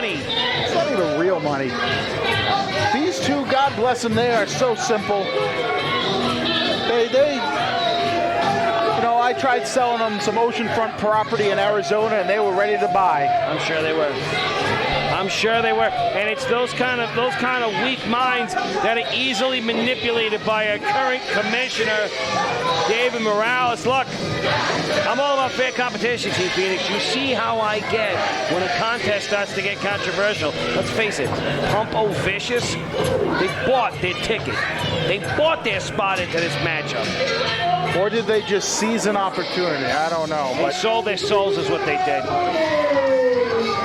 money. It's not even real money. These two, God bless them, they are so simple. You know, I tried selling them some oceanfront property in Arizona, and they were ready to buy. I'm sure they were. I'm sure they were. And it's those kind of weak minds that are easily manipulated by our current commissioner, David Morales. Look, I'm all about fair competition, Team Phoenix. You see how I get when a contest starts to get controversial. Let's face it, Pumpo Vicious, they bought their ticket. They bought their spot into this matchup. Or did they just seize an opportunity? I don't know. They sold their souls is what they did.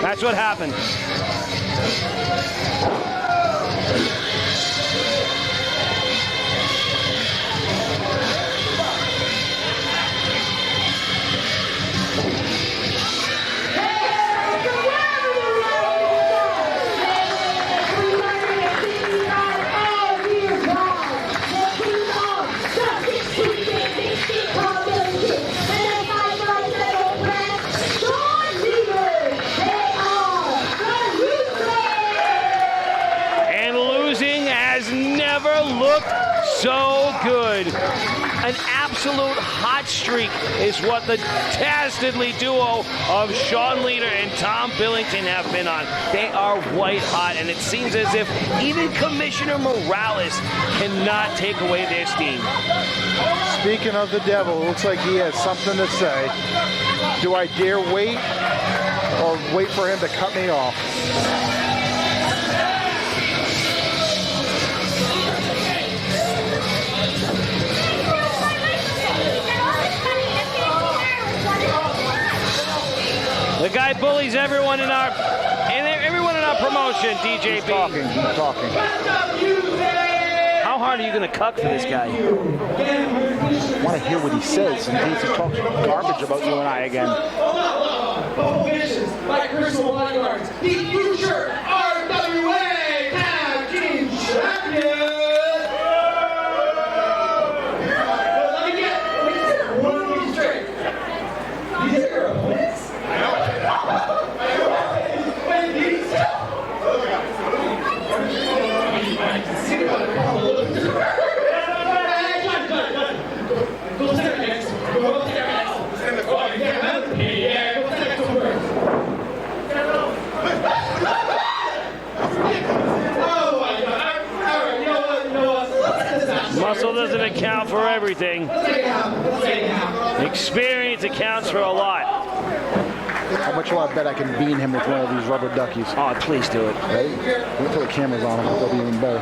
That's what happened. Looked so good. An absolute hot streak is what the dastardly duo of Sean Leader and Tom Billington have been on. They are white hot, and it seems as if even Commissioner Morales cannot take away their steam. Speaking of the devil, it looks like he has something to say. Do I dare wait or wait for him to cut me off? The guy bullies everyone in our promotion, DJB. He's talking. How hard are you going to cuck for this guy? I want to hear what he says in case he talks garbage about you and I again. Like Crystal Bodyguards, the future RWA Tag Team Champions. Let me get one of these straight. These are your opponents? Muscle doesn't account for everything. Experience accounts for a lot. How much will I bet I can bean him with one of these rubber duckies? Oh, please do it. Ready? Wait till the camera's on him. That'll be even better.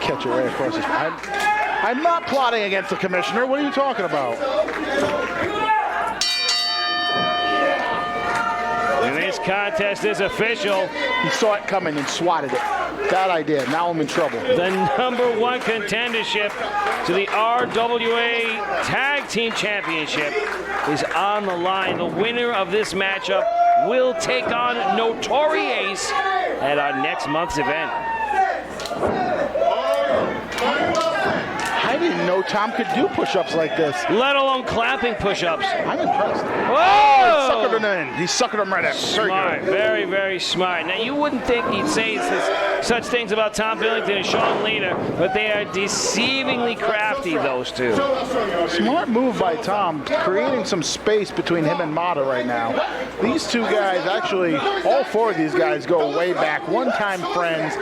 Catch it right across his face. I'm not plotting against the commissioner. What are you talking about? And this contest is official. He saw it coming and swatted it. That I did. Now I'm in trouble. The #1 contendership to the RWA Tag Team Championship is on the line. The winner of this matchup will take on Notorious at our next month's event. I didn't know Tom could do push-ups like this. Let alone clapping push-ups. I'm impressed. Whoa! Oh, suckered him in. He suckered him right in. Smart. Very, very smart. Now, you wouldn't think he'd say such things about Tom Billington and Sean Leader, but they are deceivingly crafty, those two. Smart move by Tom, creating some space between him and Mata right now. These two guys, actually, all four of these guys go way back. One-time friends,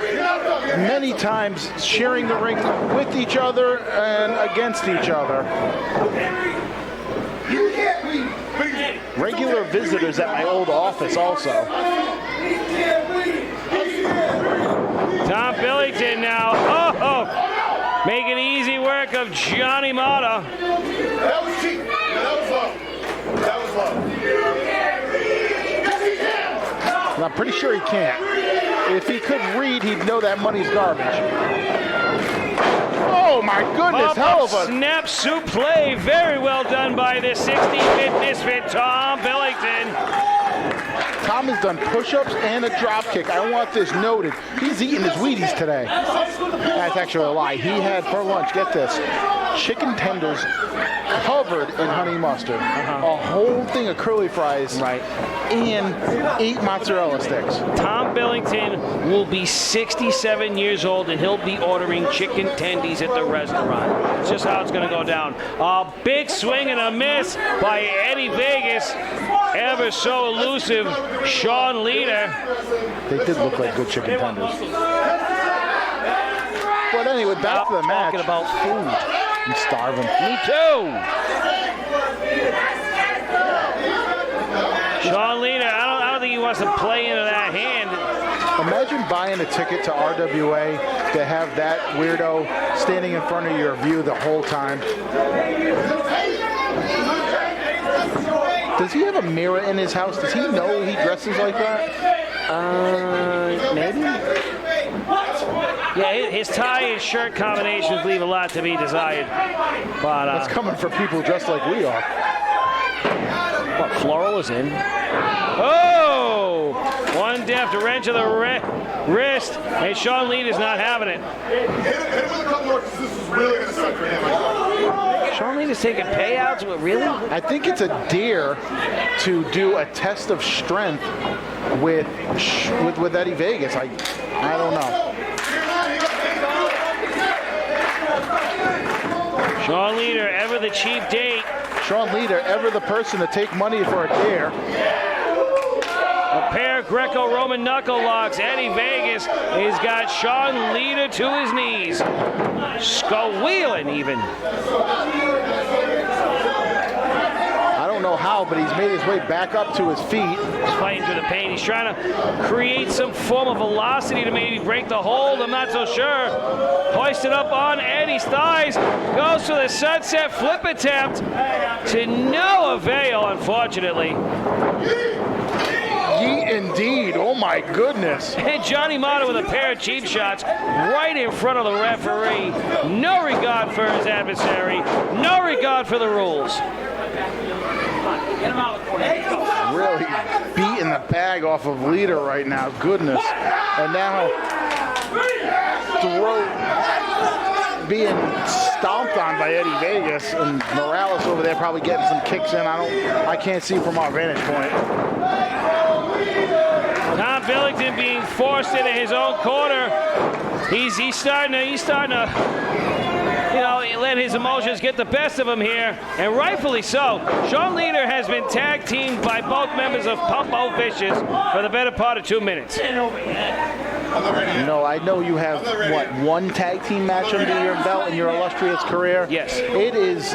many times sharing the ring with each other and against each other. Regular visitors at my old office also. Tom Billington now, making easy work of Johnny Mata. That was cheap. That was low. That was low. And I'm pretty sure he can't. If he could read, he'd know that money's garbage. Oh my goodness, hell of a snap suplex. Very well done by the 60-bit misfit Tom Billington. Tom has done push-ups and a drop kick. I want this noted. He's eating his Wheaties today. That's actually a lie. He had for lunch, get this, chicken tenders covered in honey mustard, a whole thing of curly fries, and 8 mozzarella sticks. Tom Billington will be 67 years old, and he'll be ordering chicken tendies at the restaurant. It's just how it's going to go down. A big swing and a miss by Eddie Vegas. Ever so elusive, Sean Leader. They did look like good chicken tenders. But anyway, back to the match. Talking about food. I'm starving. Me too. Sean Leader, I don't think he wants to play into that hand. Imagine buying a ticket to RWA to have that weirdo standing in front of your view the whole time. Does he have a mirror in his house? Does he know he dresses like that? Maybe. Yeah, his tie and shirt combinations leave a lot to be desired. But That's coming from people dressed like we are. what, Floral is in. Oh! One deft wrench of the wrist, and Sean Leader's not having it. Hit him with a couple more, because this is really going to suck for him. Sean Leader's taking payouts? Really? I think it's a dare to do a test of strength with Eddie Vegas. I don't know. Sean Leader, ever the cheap date. Sean Leader, ever the person to take money for a dare. A pair of Greco-Roman knuckle locks. Eddie Vegas has got Sean Leader to his knees. Squealing even. I don't know how, but he's made his way back up to his feet. He's fighting through the pain. He's trying to create some form of velocity to maybe break the hold. I'm not so sure. Hoisted up on Eddie's thighs. Goes for the sunset flip attempt to no avail, unfortunately. Yeet indeed. Oh my goodness. And Johnny Mata with a pair of cheap shots right in front of the referee. No regard for his adversary. No regard for the rules. Really beating the bag off of Leader right now. Goodness. And now being stomped on by Eddie Vegas, and Morales over there probably getting some kicks in. I can't see from our vantage point. Tom Billington being forced into his own corner. He's starting to, you know, let his emotions get the best of him here, and rightfully so. Sean Leader has been tag teamed by both members of Pumpo Vicious for the better part of 2 minutes. No, I know you have, what, one tag team match under your belt in your illustrious career? Yes. It is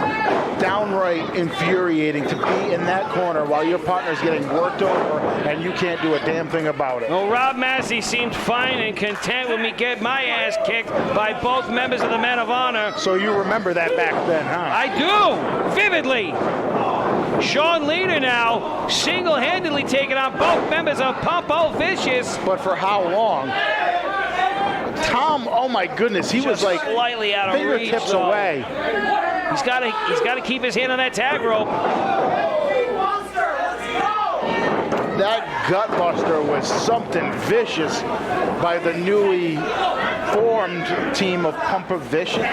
downright infuriating to be in that corner while your partner's getting worked over and you can't do a damn thing about it. Well, Rob Massey seemed fine and content when we get my ass kicked by both members of the Men of Honor. So you remember that back then, huh? I do, vividly. Sean Leader now single-handedly taking on both members of Pumpo Vicious. But for how long? Tom, oh my goodness, he was like slightly out of fingertips reach, away. He's got to keep his hand on that tag rope. That gut buster was something vicious by the newly formed team of Pumpo Vicious.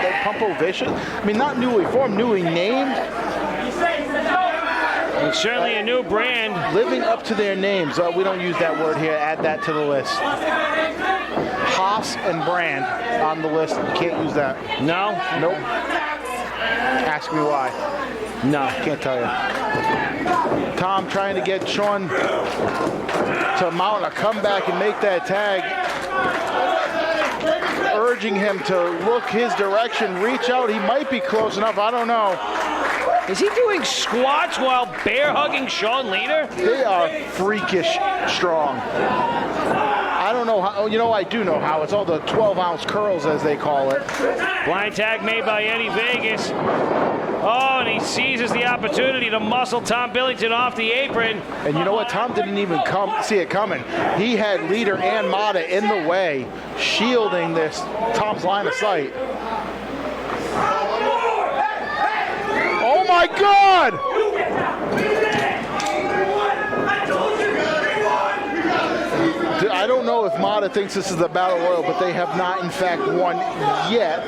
I mean, not newly formed, newly named. And certainly a new brand. Living up to their names. We don't use that word here. Add that to the list. Haas and Brand on the list. You can't use that. No? Nope. Ask me why. No. Can't tell you. Tom trying to get Sean to mount a comeback and make that tag. Urging him to look his direction, reach out. He might be close enough. I don't know. Is he doing squats while bear hugging Sean Leader? They are freakish strong. I don't know how. You know, I do know how. It's all the 12-ounce curls, as they call it. Blind tag made by Eddie Vegas. Oh, and he seizes the opportunity to muscle Tom Billington off the apron. And you know what? Tom didn't even see it coming. He had Leader and Mata in the way, shielding this Tom's line of sight. Oh my God! Mata thinks this is the Battle Royal, but they have not, in fact, won yet.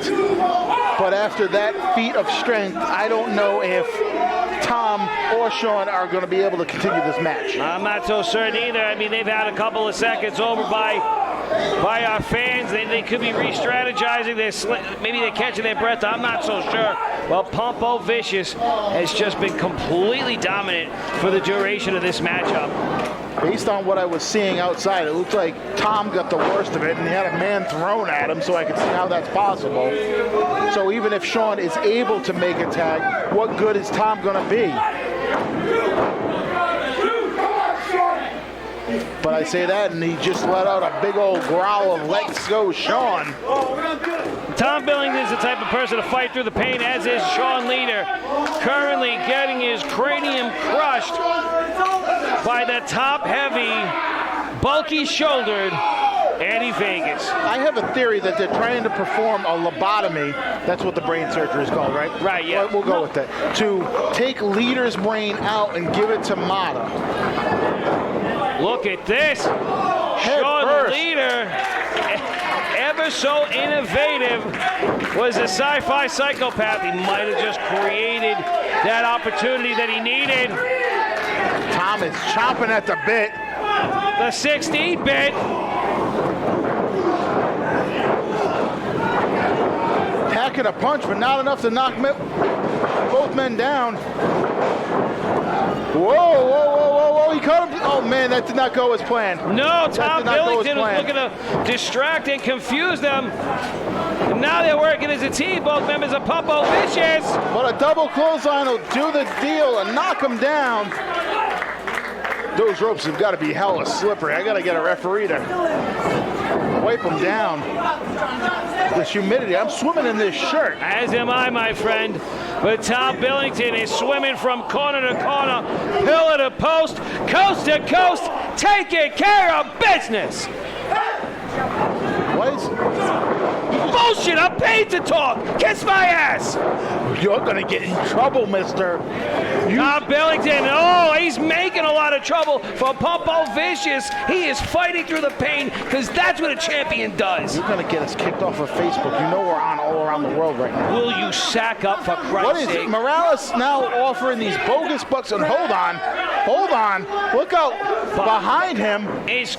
But after that feat of strength, I don't know if Tom or Sean are going to be able to continue this match. I'm not so certain either. I mean, they've had a couple of seconds over by our fans. They could be re-strategizing. Maybe they're catching their breath. I'm not so sure. Well, Pompo Vicious has just been completely dominant for the duration of this matchup. Based on what I was seeing outside, it looked like Tom got the worst of it, and he had a man thrown at him, so I could see how that's possible. So even if Sean is able to make a tag, what good is Tom going to be? But I say that, and he just let out a big old growl of "Let's go, Sean." Tom Billington is the type of person to fight through the pain, as is Sean Leader, currently getting his cranium crushed by the top-heavy, bulky-shouldered Eddie Vegas. I have a theory that they're trying to perform a lobotomy. That's what the brain surgery is called, right? Right, yeah. We'll go with that. To take Leader's brain out and give it to Mata. Look at this. Sean First. Leader, ever so innovative, was a sci-fi psychopath. He might have just created that opportunity that he needed. Tom is chomping at the bit. The 16-bit. Packing a punch, but not enough to knock both men down. Whoa, whoa, whoa, whoa, whoa. He caught him. Oh, man, that did not go as planned. No, Tom Billington was looking to distract and confuse them. And now they're working as a team, both members of Pompo Vicious. But a double clothesline will do the deal and knock him down. Those ropes have got to be hella slippery. I got to get a referee to wipe them down. This humidity, I'm swimming in this shirt. As am I, my friend. But Tom Billington is swimming from corner to corner, pillar to post, coast to coast, taking care of business. What is... Bullshit, I'm paid to talk. Kiss my ass. You're going to get in trouble, mister. Tom Billington, oh, he's making a lot of trouble for Pompo Vicious. He is fighting through the pain because that's what a champion does. You're going to get us kicked off of Facebook. You know we're on all around the world right now. Will you sack up for Christ's What is sake? it? Morales now offering these bogus bucks, and hold on, look out behind him. Is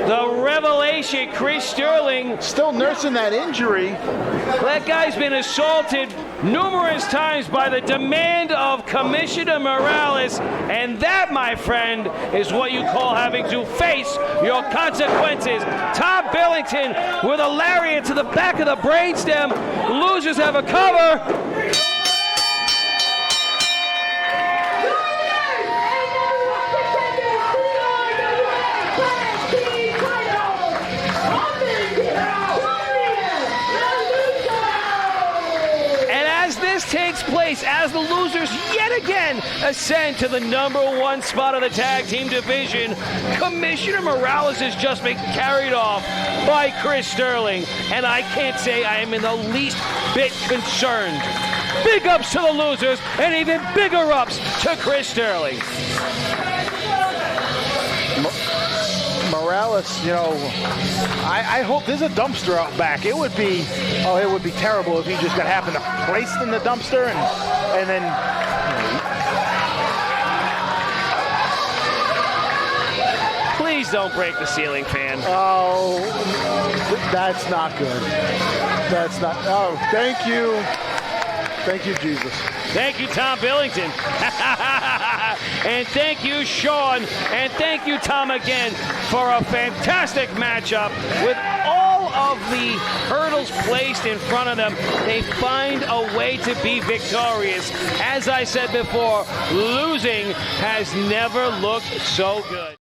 the revelation Chris Sterling. Still nursing that injury. That guy's been assaulted numerous times by the demand of Commissioner Morales, and that, my friend, is what you call having to face your consequences. Tom Billington with a lariat to the back of the brainstem. Losers have a cover. Takes place as the losers yet again ascend to the #1 spot of the tag team division. Commissioner Morales has just been carried off by Chris Sterling, and I can't say I am in the least bit concerned. Big ups to the losers, and even bigger ups to Chris Sterling. Morales, you know, I hope there's a dumpster out back. It would be terrible if he just got happened to place in the dumpster and then. Please don't break the ceiling fan. Oh, that's not good. That's not. Oh, thank you. Thank you, Jesus. Thank you, Tom Billington. And thank you, Sean. And thank you, Tom, again, for a fantastic matchup. With all of the hurdles placed in front of them, they find a way to be victorious. As I said before, losing has never looked so good.